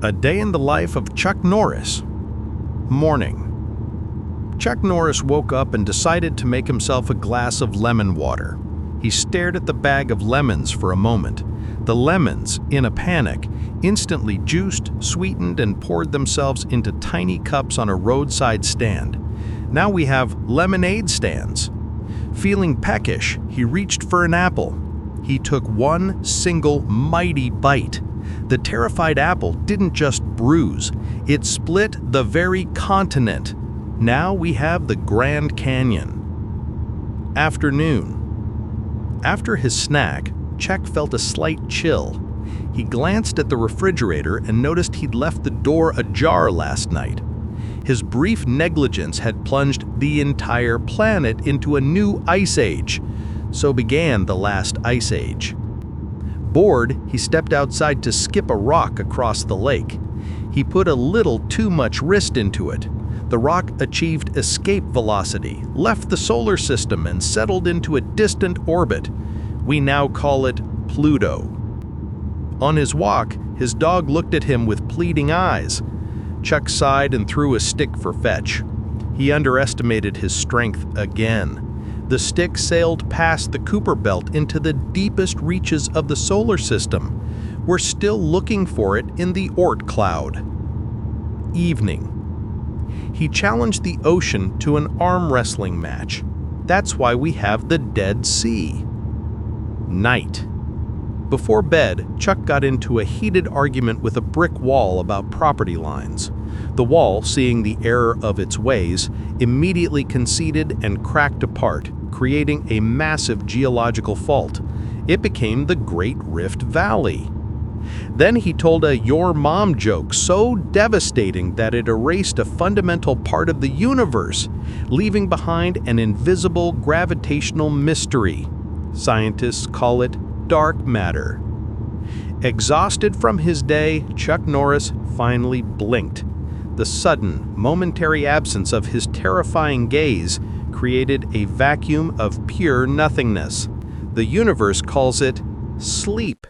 A day in the life of Chuck Norris. Morning. Chuck Norris woke up and decided to make himself a glass of lemon water. He stared at the bag of lemons for a moment. The lemons, in a panic, instantly juiced, sweetened, and poured themselves into tiny cups on a roadside stand. Now we have lemonade stands. Feeling peckish, he reached for an apple. He took one single mighty bite. The terrified apple didn't just bruise, it split the very continent. Now we have the Grand Canyon. Afternoon. After his snack, Chuck felt a slight chill. He glanced at the refrigerator and noticed he'd left the door ajar last night. His brief negligence had plunged the entire planet into a new ice age. So began the last ice age. Bored, he stepped outside to skip a rock across the lake. He put a little too much wrist into it. The rock achieved escape velocity, left the solar system, and settled into a distant orbit. We now call it Pluto. On his walk, his dog looked at him with pleading eyes. Chuck sighed and threw a stick for fetch. He underestimated his strength again. The stick sailed past the Kuiper Belt into the deepest reaches of the solar system. We're still looking for it in the Oort cloud. Evening. He challenged the ocean to an arm wrestling match. That's why we have the Dead Sea. Night. Before bed, Chuck got into a heated argument with a brick wall about property lines. The wall, seeing the error of its ways, immediately conceded and cracked apart, creating a massive geological fault. It became the Great Rift Valley. Then he told a "your mom" joke so devastating that it erased a fundamental part of the universe, leaving behind an invisible gravitational mystery. Scientists call it dark matter. Exhausted from his day, Chuck Norris finally blinked. The sudden, momentary absence of his terrifying gaze created a vacuum of pure nothingness. The universe calls it sleep.